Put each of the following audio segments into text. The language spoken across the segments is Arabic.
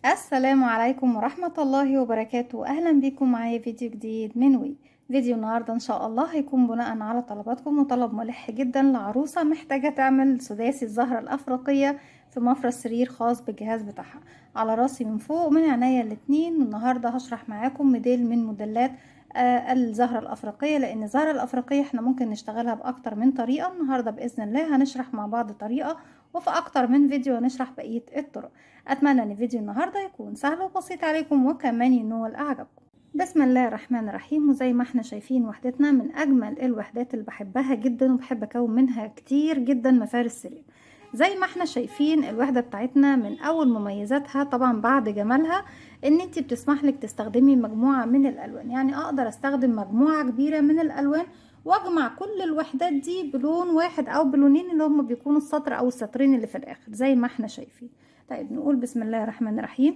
السلام عليكم ورحمة الله وبركاته. أهلا بكم معايا فيديو جديد من فيديو النهاردة إن شاء الله هيكون بناء على طلباتكم، وطلب ملح جدا لعروسة محتاجة تعمل سداسي الزهرة الأفريقية في مفرش سرير خاص بالجهاز بتاعها على راسي من فوق ومن عينيا الاتنين. والنهاردة هشرح معاكم موديل من موديلات الزهرة الأفريقية، لأن الزهرة الأفريقية احنا ممكن نشتغلها بأكتر من طريقة. النهاردة بإذن الله هنشرح مع بعض طريقة، وفي أكتر من فيديو هنشرح بقية الطرق. اتمنى ان فيديو النهارده يكون سهل وبسيط عليكم وكمان ينول اعجابكم. بسم الله الرحمن الرحيم. وزي ما احنا شايفين وحدتنا من اجمل الوحدات اللي بحبها جدا وبحب اكون منها كتير جدا مفارش سرير. زي ما احنا شايفين الوحده بتاعتنا من اول مميزاتها طبعا بعد جمالها ان انت بتسمح لك تستخدمي مجموعه من الالوان، يعني اقدر استخدم مجموعه كبيره من الالوان واجمع كل الوحدات دي بلون واحد او بلونين اللي هم بيكونوا السطر او السطرين اللي في الاخر زي ما احنا شايفين. طيب نقول بسم الله الرحمن الرحيم.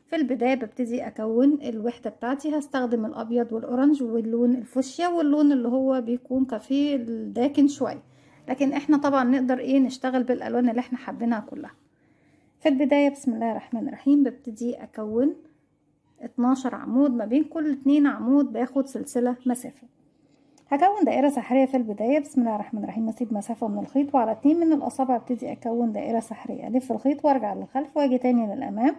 في البداية ببتدي أكون الوحدة بتاعتي. هستخدم الأبيض والأورنج واللون الفوشيا واللون اللي هو بيكون كافيه الداكن شوية، لكن احنا طبعا نقدر نشتغل بالألوان اللي احنا حابينها كلها. في البداية بسم الله الرحمن الرحيم ببتدي أكون 12 عمود، ما بين كل 2 عمود باخد سلسلة مسافة. هكون دائرة سحرية في البداية. بسم الله الرحمن الرحيم اسيب مسافة من الخيط، وعلى 2 من الأصابع ابتدي أكون دائرة سحرية، ألف الخيط وارجع للخلف واجي تاني للأمام.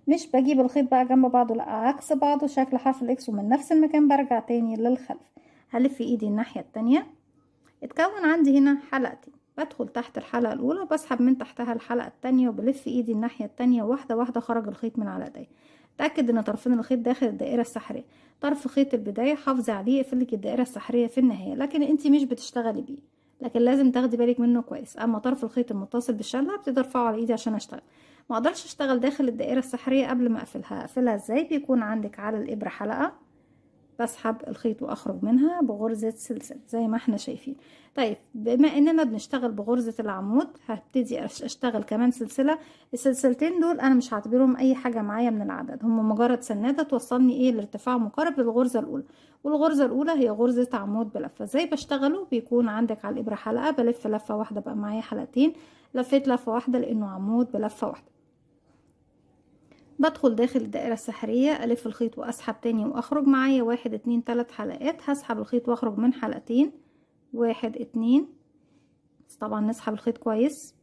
مش بجيب الخيط بقى جنب بعضه، لا عكس بعضه شكل حرف الإكس، ومن نفس المكان برجع تاني للخلف. هلف ايدي الناحية التانية. اتكون عندي هنا حلقتين، بدخل تحت الحلقة الأولى وبسحب من تحتها الحلقة التانية وبلف ايدي الناحية التانية واحدة واحدة. خرج الخيط من على ايدي. تأكد ان طرفين الخيط داخل الدائرة السحرية. طرف خيط البداية حافظي عليه يقفلك الدائرة السحرية في النهاية، لكن انتي مش بتشتغلي بيه، لكن لازم تاخدي بالك منه كويس. اما طرف الخيط المتصل بالشلة ابتدي ارفعه على ايدي عشان اشتغل. ما اقدرش اشتغل داخل الدائرة السحرية قبل ما اقفلها ازاي؟ بيكون عندك على الابرة حلقة، بسحب الخيط واخرج منها بغرزة سلسلة زي ما احنا شايفين. طيب بما اننا بنشتغل بغرزة العمود هبتدي اشتغل كمان سلسلة. السلسلتين دول انا مش هعتبرهم اي حاجة معايا من العدد، هم مجرد سنادة توصلني لارتفاع مقارب للغرزة الاولى. والغرزة الاولى هي غرزة عمود بلفة. زي بشتغله بيكون عندك على الابرة حلقة، بلف لفة واحدة بقى معايا حلقتين، لفيت لفة واحدة لانه عمود بلفة واحدة. بدخل داخل الدائرة السحرية، ألف الخيط وأسحب تاني وأخرج معايا 1 2 3 حلقات. هسحب الخيط وأخرج من حلقتين، 1 2. بس طبعا نسحب الخيط كويس.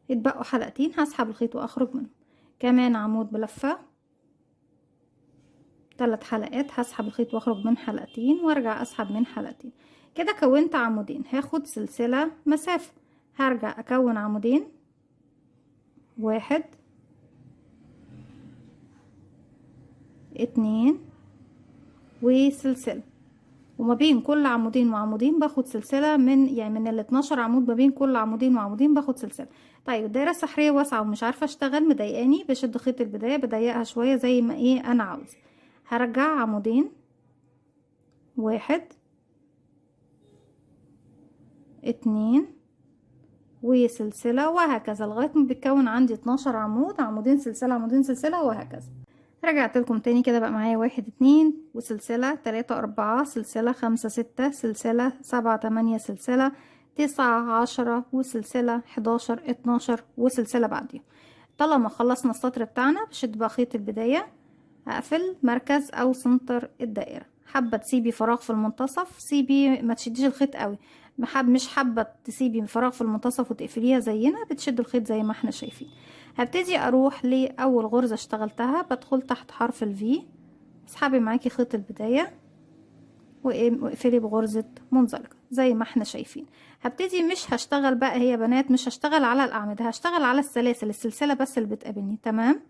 يتبقوا حلقتين هسحب الخيط وأخرج منهم. كمان عمود بلفة 3 حلقات، هسحب الخيط وأخرج من حلقتين وأرجع أسحب من حلقتين. كده كونت عمودين، هاخد سلسلة مسافة، هرجع أكون عمودين، 1 2 وسلسلة. وما بين كل عمودين وعمودين باخد سلسلة من ال 12 عمود، ما بين كل عمودين وعمودين باخد سلسلة. طيب الدايرة السحرية واسعة ومش عارفة اشتغل مضايقاني، بشد خيط البداية بضيقها شوية زي ما انا عاوز. هرجع عمودين، 1 2 وسلسلة، وهكذا لغاية ما بيتكون عندي 12 عمود، عمودين سلسلة عمودين سلسلة وهكذا. رجعت لكم تاني كده بقى معايا 1 2 وسلسلة، 3 4 سلسلة، 5 6 سلسلة، 7 8 سلسلة، 9 10 وسلسلة، 11 12 وسلسلة بعديهم. طالما خلصنا السطر بتاعنا بشد بقى خيط البداية، هقفل مركز او سنتر الدائرة. حابة تسيبي فراغ في المنتصف سيبي، ما تشديش الخيط قوي. مش حابة تسيبي فراغ في المنتصف وتقفليها زينا، بتشد الخيط زي ما احنا شايفين. هبتدي اروح لاول غرزة اشتغلتها، بدخل تحت حرف الفي، اسحبي معاكي خيط البداية واقفلي بغرزة منزلقة زي ما احنا شايفين. هبتدي مش هشتغل بقى هي بنات، مش هشتغل على الاعمدة، هشتغل على السلاسل، السلسلة بس اللي بتقابلني. تمام،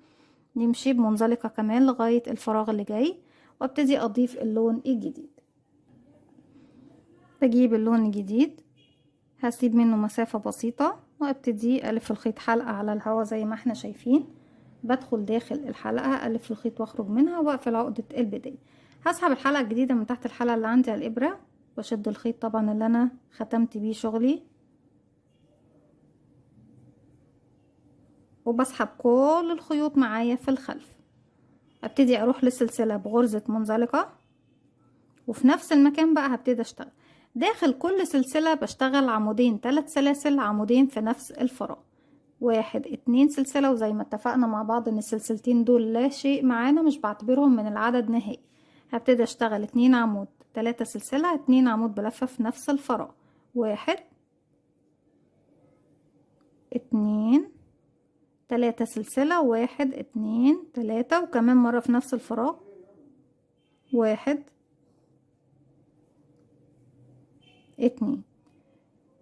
نمشي بمنزلقة كمان لغاية الفراغ اللي جاي، وابتدي اضيف اللون الجديد. بجيب اللون الجديد، هسيب منه مسافة بسيطة وابتدي الف الخيط حلقة على الهواء زي ما احنا شايفين. بدخل داخل الحلقة، الف الخيط واخرج منها واقفل عقدة البداية. هسحب الحلقة الجديدة من تحت الحلقة اللي عندي على الابرة، واشد الخيط طبعا اللي انا ختمت بيه شغلي، وبسحب كل الخيوط معايا في الخلف. ابتدي اروح للسلسلة بغرزة منزلقة، وفي نفس المكان بقى هبتدي اشتغل. داخل كل سلسلة بشتغل عمودين 3 سلاسل، عمودين في نفس الفراغ، 1 2 سلسلة، وزي ما اتفقنا مع بعض ان السلسلتين دول لا شيء معانا، مش بعتبرهم من العدد نهائي. هبتدي اشتغل 2 عمود 3 سلسلة، 2 عمود بلفة في نفس الفراغ، 1 2 3 سلسلة، 1 2 3، وكمان مرة في نفس الفراغ، 1 2.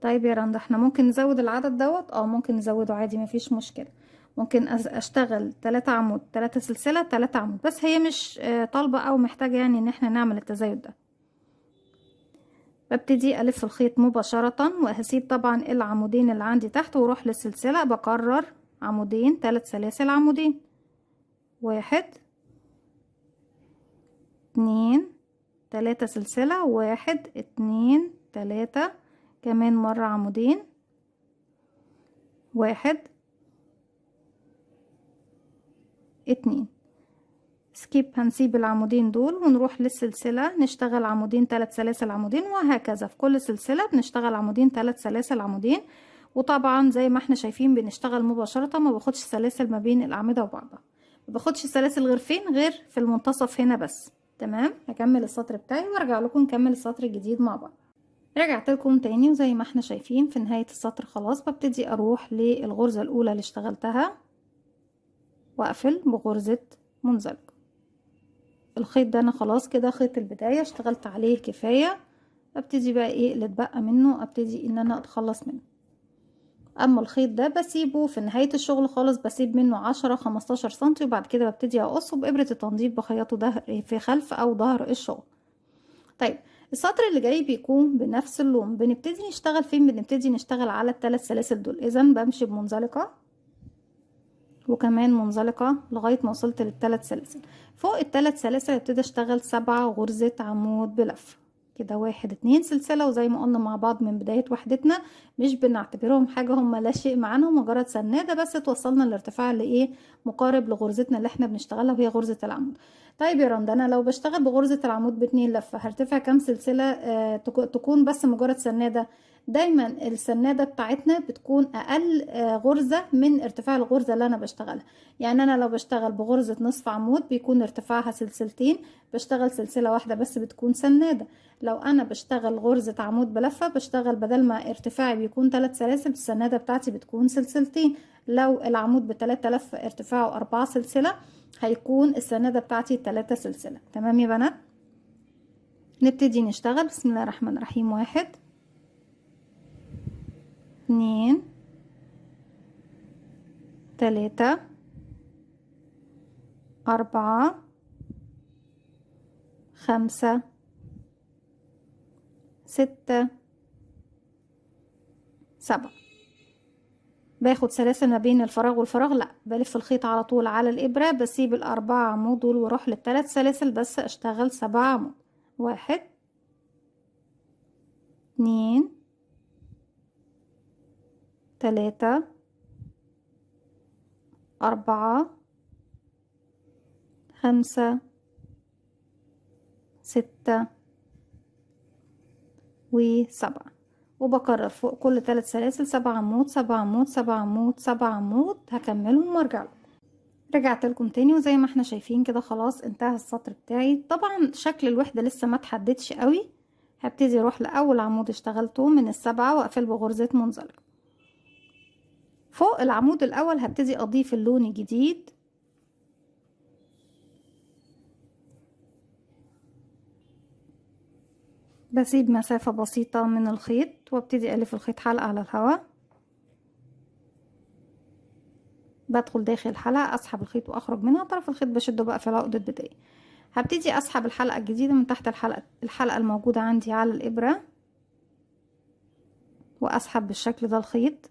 طيب يا رندا، احنا ممكن نزود العدد دوت؟ ممكن نزوده عادي، مفيش مشكلة. ممكن اشتغل 3 عمود 3 سلسلة 3 عمود، بس هي مش طالبة او محتاجة يعني ان احنا نعمل التزايد ده. ببتدي الف الخيط مباشرة، وهسيب طبعا العمودين اللي عندي تحت واروح للسلسلة. بكرر عمودين 3 سلاسل، عمودين، 1 2 3 سلسلة، 1 2 3، كمان مرة عمودين، 1 2. سكيب، هنسيب العمودين دول ونروح للسلسلة نشتغل عمودين 3 سلاسل، عمودين، وهكذا في كل سلسلة بنشتغل عمودين 3 سلاسل، عمودين. وطبعا زي ما احنا شايفين بنشتغل مباشرة، ما باخدش سلاسل ما بين الأعمدة وبعضها، ما باخدش سلاسل غير فين؟ غير في المنتصف هنا بس. تمام، هكمل السطر بتاعي وارجع لكم نكمل السطر الجديد مع بعض. رجعت لكم تاني، وزي ما احنا شايفين في نهاية السطر خلاص ببتدي اروح للغرزة الاولى اللي اشتغلتها واقفل بغرزة منزلقة. الخيط ده انا خلاص كده خيط البداية اشتغلت عليه كفاية. ابتدي بقى ايه اللي اتبقى منه، ابتدي ان انا اتخلص منه. اما الخيط ده بسيبه في نهاية الشغل خالص، بسيب منه 10-15 سنتي، وبعد كده ببتدي اقصه بإبرة التنظيف، بخيطه ده في خلف او ظهر الشغل. طيب السطر اللي جاي بيكون بنفس اللون. بنبتدي نشتغل فين؟ بنبتدي نشتغل على الثلاث سلاسل دول. اذا بمشي بمنزلقة وكمان منزلقة لغاية ما وصلت للثلاث سلاسل. فوق الثلاث سلاسل ابتدي اشتغل 7 غرزة عمود بلف كده، 1 2 سلسلة. وزي ما قلنا مع بعض من بداية وحدتنا، مش بنعتبرهم حاجة، هم لا شيء معانا، مجرد سنادة بس توصلنا لارتفاع لايه مقارب لغرزتنا اللي احنا بنشتغلها، وهي غرزة العمود. طيب يا رندا، انا لو بشتغل بغرزة العمود باتنين لفة هرتفع كام سلسلة تكون بس مجرد سنادة؟ دايما السنادة بتاعتنا بتكون اقل غرزة من ارتفاع الغرزة اللي انا بشتغلها. يعني انا لو بشتغل بغرزة نصف عمود بيكون ارتفاعها سلسلتين، بشتغل سلسلة واحدة بس بتكون سنادة. لو انا بشتغل غرزة عمود بلفة بشتغل بدل ما ارتفاعي بيكون 3 سلاسل، السنادة بتاعتي بتكون سلسلتين. لو العمود ب3 لفة ارتفاعه 4 سلسلة، هيكون السنادة بتاعتي 3 سلسلة. تمام يا بنات؟ نبتدي نشتغل. بسم الله الرحمن الرحيم. 1 2 3 4 5 6 7. باخد سلاسل ما بين الفراغ والفراغ؟ لا، بلف الخيط على طول على الإبرة، بسيب ال4 عمود دول واروح لل3 سلاسل بس، اشتغل 7 عمود. 1 2 3 4 5 6 و7. وبكرر فوق كل 3 سلاسل 7 عمود 7 عمود 7 عمود 7 عمود. هكملهم وارجع لكم. رجعت لكم تاني، وزي ما احنا شايفين كده خلاص انتهى السطر بتاعي. طبعا شكل الوحدة لسه ما تحددش قوي. هبتدي اروح لاول عمود اشتغلته من ال7 واقفل بغرزة منزلقة. فوق العمود الاول هبتدي اضيف اللون الجديد. بسيب مسافة بسيطة من الخيط وابتدي الف الخيط حلقة على الهواء. بدخل داخل الحلقة، اسحب الخيط واخرج منها، طرف الخيط بشده بقى في عقدة بداية. هبتدي اسحب الحلقة الجديدة من تحت الحلقة الموجودة عندي على الابرة، واسحب بالشكل ده الخيط.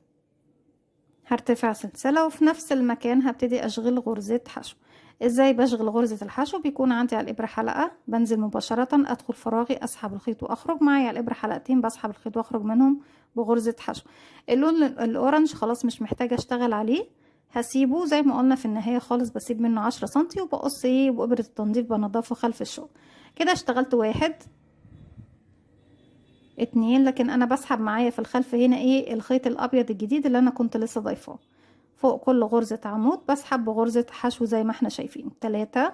هرتفع سلسلة وفي نفس المكان هبتدي اشغل غرزة حشو. ازاي بشغل غرزة الحشو؟ بيكون عندي على الابرة حلقة، بنزل مباشرة ادخل فراغي اسحب الخيط واخرج، معايا على الابرة حلقتين بسحب الخيط واخرج منهم بغرزة حشو. اللون الاورنج خلاص مش محتاجة اشتغل عليه، هسيبه زي ما قلنا في النهاية خالص، بسيب منه 10 سنتي وبقص ايه بإبرة التنظيف بنضفه خلف الشغل. كده اشتغلت 1 2، لكن انا بسحب معايا في الخلف هنا ايه الخيط الابيض الجديد اللي انا كنت لسه ضايفاه. فوق كل غرزة عمود بسحب بغرزة حشو زي ما احنا شايفين. 3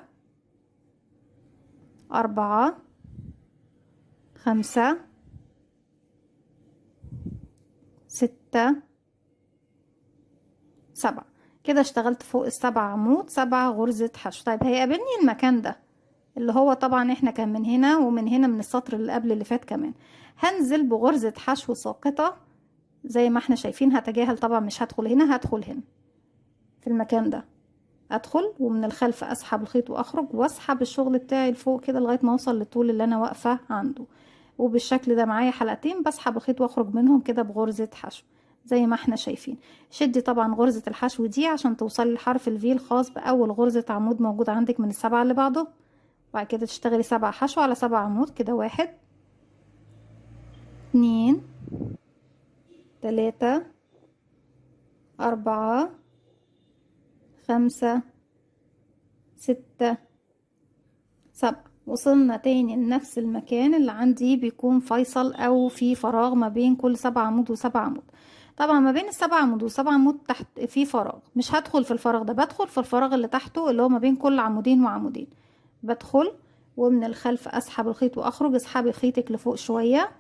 4 5 6 7. كده اشتغلت فوق ال7 عمود 7 غرزة حشو. طيب هيقابلني المكان ده اللي هو طبعا احنا كان من هنا ومن هنا من السطر اللي قبل اللي فات كمان، هنزل بغرزة حشو ساقطة زي ما احنا شايفين. هتجاهل طبعا، مش هدخل هنا، هدخل هنا في المكان ده، ادخل ومن الخلف اسحب الخيط واخرج واسحب الشغل بتاعي لفوق كده لغايه ما اوصل للطول اللي انا واقفه عنده. وبالشكل ده معايا حلقتين بسحب الخيط واخرج منهم كده بغرزه حشو زي ما احنا شايفين. شدي طبعا غرزه الحشو دي عشان توصلي لحرف الفي الخاص باول غرزه عمود موجود عندك من ال7 اللي بعده. وبعد كده تشتغلي 7 حشو على 7 عمود كده. 1 2 3 4 5 6 7. وصلنا تاني لنفس المكان اللي عندي بيكون فيصل او في فراغ ما بين كل 7 عمود و7 عمود. طبعا ما بين ال7 عمود و7 عمود تحت في فراغ، مش هدخل في الفراغ ده، بدخل في الفراغ اللي تحته اللي هو ما بين كل عمودين وعمودين. بدخل ومن الخلف اسحب الخيط واخرج. اسحبي خيطك لفوق شويه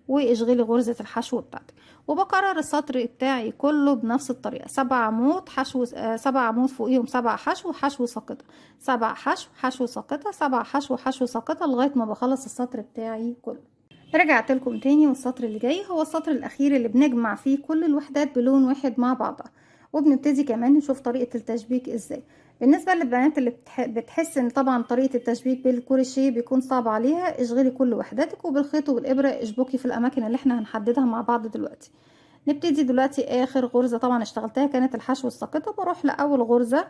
واشغلي غرزة الحشو بتاعتك. وبكرر السطر بتاعي كله بنفس الطريقة. 7 عمود حشو، 7 عمود فوقيهم 7 حشو، حشو ساقطة، 7 حشو، حشو ساقطة، 7 حشو، حشو ساقطة لغاية ما بخلص السطر بتاعي كله. رجعت لكم تاني، والسطر اللي جاي هو السطر الاخير اللي بنجمع فيه كل الوحدات بلون واحد مع بعضها. وبنبتدي كمان نشوف طريقة التشبيك ازاي. بالنسبة للبنات اللي بتحس ان طبعا طريقة التشبيك بالكروشيه بيكون صعب عليها، اشغلي كل وحداتك وبالخيط وبالابرة اشبكي في الاماكن اللي احنا هنحددها مع بعض دلوقتي. نبتدي دلوقتي اخر غرزة طبعا اشتغلتها كانت الحشو الساقطة، بروح لاول غرزة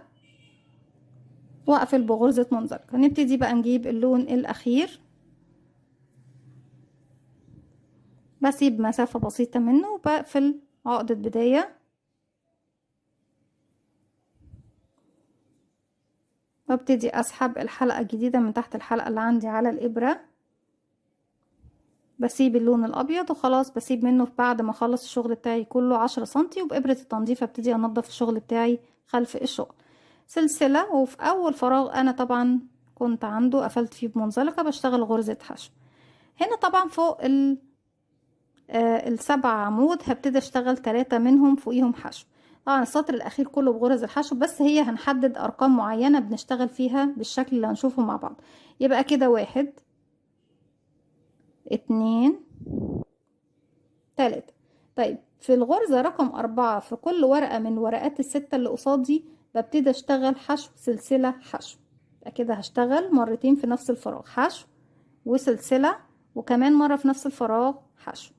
واقفل بغرزة منزلقة. نبتدي بقى نجيب اللون الاخير، بسيب مسافة بسيطة منه وبقفل عقدة بداية، وابتدي اسحب الحلقة الجديدة من تحت الحلقة اللي عندي على الابرة. بسيب اللون الابيض وخلاص، بسيب منه بعد ما اخلص الشغل بتاعي كله 10 سنتي، وبابرة التنظيف ابتدي انضف الشغل بتاعي خلف الشغل. سلسلة، وفي اول فراغ انا طبعا كنت عنده قفلت فيه بمنزلقة بشتغل غرزة حشو. هنا طبعا فوق ال7 عمود هبتدي اشتغل 3 منهم فوقيهم حشو. طبعا السطر الاخير كله بغرز الحشو، بس هي هنحدد ارقام معينة بنشتغل فيها بالشكل اللي هنشوفه مع بعض. يبقى كده 1 2 3. طيب في الغرزة رقم 4 في كل ورقة من ورقات ال6 اللي قصادي ببتدي اشتغل حشو سلسلة حشو. يبقى كده هشتغل مرتين في نفس الفراغ، حشو وسلسلة، وكمان مرة في نفس الفراغ حشو.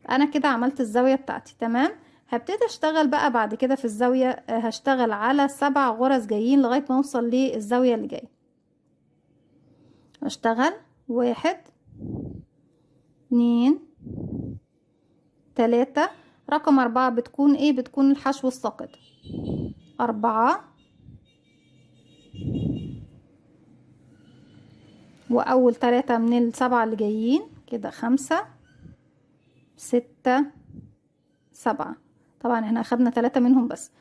انا كده عملت الزاوية بتاعتي تمام. هبتدي اشتغل بقى بعد كده في الزاوية، هشتغل على 7 غرز جايين لغاية ما اوصل للزاوية اللي جاية. اشتغل 1 2 3. رقم 4 بتكون ايه؟ بتكون الحشو الساقط. 4 واول 3 من ال7 اللي جايين كده 5 6 7. طبعا احنا اخدنا 3 منهم بس.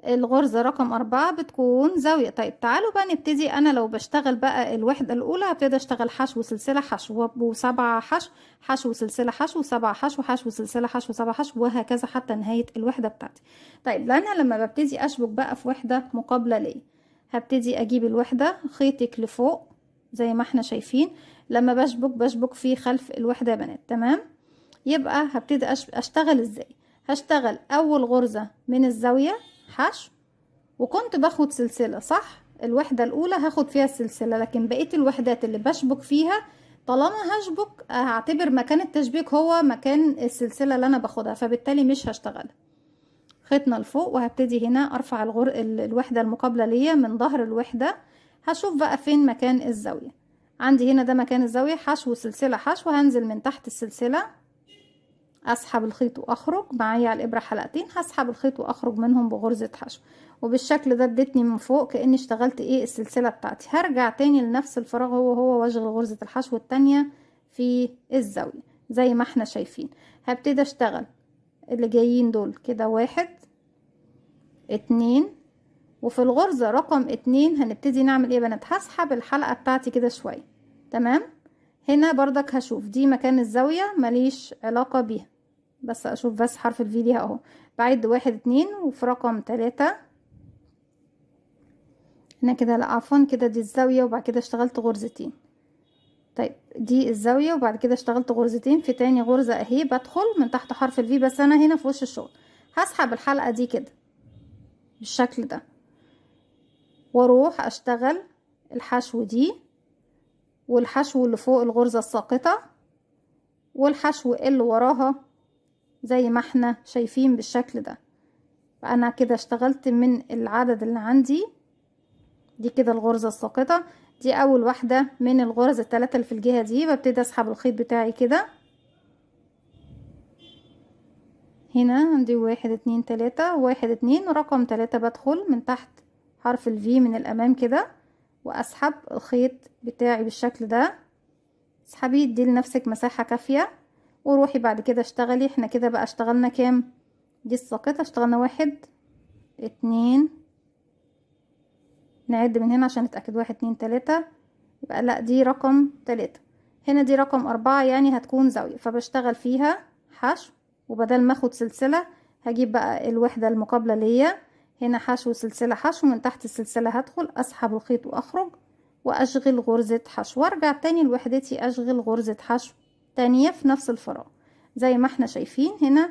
الغرزة رقم 4 بتكون زاوية. طيب تعالوا بقى نبتدي. انا لو بشتغل بقى الوحدة الاولى هبتدي اشتغل حشو سلسلة حشو و7 حشو، حشو سلسلة حشو 7 حشو، حشو سلسلة حشو 7 حشو، وهكذا حتى نهاية الوحدة بتاعتي. طيب انا لما ببتدي اشبك بقى في وحدة مقابلة ليه، هبتدي اجيب الوحدة خيطك لفوق زي ما احنا شايفين. لما بشبك في خلف الوحدة يا بنات تمام. يبقى هبتدي اشتغل ازاي؟ هشتغل اول غرزة من الزاوية حشو، وكنت باخد سلسلة صح. الوحدة الاولى هاخد فيها السلسلة، لكن بقية الوحدات اللي بشبك فيها طالما هشبك هعتبر مكان التشبيك هو مكان السلسلة اللي انا باخدها، فبالتالي مش هشتغلها. خيطنا لفوق وهبتدي هنا ارفع الوحدة المقابلة ليا من ظهر الوحدة. هشوف بقى فين مكان الزاوية. عندي هنا ده مكان الزاوية، حشو سلسلة حشو. هنزل من تحت السلسلة اسحب الخيط واخرج معايا على الابره حلقتين، هسحب الخيط واخرج منهم بغرزه حشو. وبالشكل ده ادتني من فوق كاني اشتغلت ايه السلسله بتاعتي. هرجع تاني لنفس الفراغ هو واشغل غرزه الحشو التانية في الزاويه زي ما احنا شايفين. هبتدي اشتغل اللي جايين دول كده 1 2. وفي الغرزة رقم 2 هنبتدي نعمل ايه يا بنات؟ هسحب الحلقة بتاعتي كده شوية. تمام. هنا بردك هشوف دي مكان الزاوية ماليش علاقة بيها، بس اشوف بس حرف الفي ليها اهو. بعد 1 2 وفي رقم 3 هنا كده، لا عفوا كده دي الزاوية وبعد كده اشتغلت غرزتين. طيب دي الزاوية وبعد كده اشتغلت غرزتين في تاني غرزة اهي، بدخل من تحت حرف الفي بس انا هنا في وش الشغل. هسحب الحلقة دي كده بالشكل ده واروح اشتغل الحشو دي والحشو اللي فوق الغرزة الساقطة والحشو اللي وراها زي ما احنا شايفين بالشكل ده. فانا كده اشتغلت من العدد اللي عندي دي كده الغرزة الساقطة، دي اول واحدة من الغرز الثلاثة اللي في الجهة دي. ببتدي اسحب الخيط بتاعي كده هنا عندي 1 2 3 1 2 رقم 3 بدخل من تحت حرف الفي من الامام كده واسحب الخيط بتاعي بالشكل ده. اسحبي ادي لنفسك مساحة كافية وروحي بعد كده اشتغلي. احنا كده بقى اشتغلنا كام؟ دي الساقطة اشتغلنا 1 2، نعد من هنا عشان نتأكد 1 2 3، يبقى لا دي رقم 3. هنا دي رقم 4 يعني هتكون زاوية، فبشتغل فيها حشو وبدل ما اخد سلسلة هجيب بقى الوحدة المقابلة ليا هنا حشو سلسلة حشو، من تحت السلسلة هدخل اسحب الخيط واخرج واشغل غرزة حشو وارجع تاني لوحدتي اشغل غرزة حشو تانية في نفس الفراغ. زي ما احنا شايفين هنا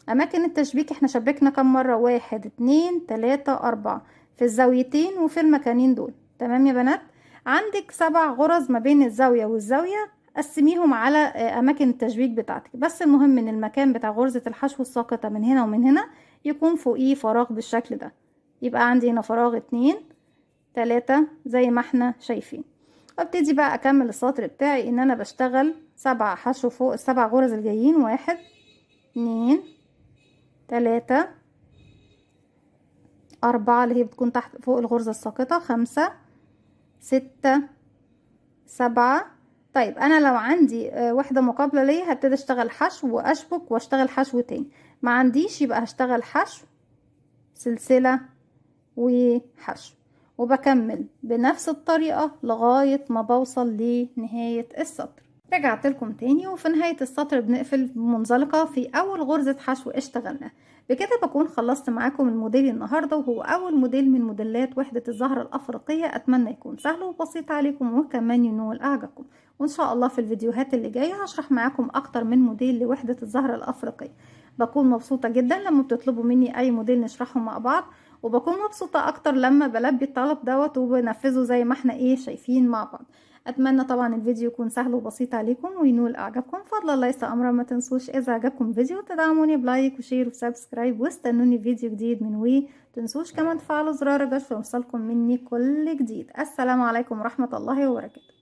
اماكن التشبيك احنا شبكنا كم مرة؟ 1 2 3 4 في الزاويتين وفي المكانين دول. تمام يا بنات؟ عندك 7 غرز ما بين الزاوية والزاوية، قسميهم على اماكن التشبيك بتاعتك، بس المهم ان المكان بتاع غرزة الحشو الساقطة من هنا ومن هنا يكون فوقيه فراغ بالشكل ده. يبقى عندي هنا فراغ 2 3 زي ما احنا شايفين. ابتدي بقى اكمل السطر بتاعي ان انا بشتغل 7 حشو فوق ال7 غرز الجايين. 1 2 3 4 اللي هي بتكون تحت فوق الغرزة الساقطة، 5 6 7. طيب انا لو عندي واحدة مقابلة ليا هبتدي اشتغل حشو واشبك واشتغل حشو تاني. ما عنديش يبقى هشتغل حشو سلسلة وحشو وبكمل بنفس الطريقة لغاية ما بوصل لنهاية السطر. رجعت لكم تاني وفي نهاية السطر بنقفل بمنزلقة في اول غرزة حشو اشتغلنا. بكده بكون خلصت معاكم الموديل النهاردة، وهو اول موديل من موديلات وحدة الزهرة الافريقية. اتمنى يكون سهل وبسيط عليكم وكمان ينول اعجابكم، وان شاء الله في الفيديوهات اللي جاية هشرح معاكم اكتر من موديل لوحدة الزهرة الافريقية. بكون مبسوطة جدا لما بتطلبوا مني اي موديل نشرحه مع بعض، وبكون مبسوطة اكتر لما بلبي الطلب دوت وبنفذه زي ما احنا شايفين مع بعض. اتمنى طبعا الفيديو يكون سهل وبسيط عليكم وينول اعجابكم. فضلا ليس امرا، ما تنسوش اذا عجبكم الفيديو تدعموني بلايك وشير وسبسكرايب، واستنوني فيديو جديد من تنسوش كمان تفعلوا زرار الجرس ليوصلكم مني كل جديد. السلام عليكم ورحمة الله وبركاته.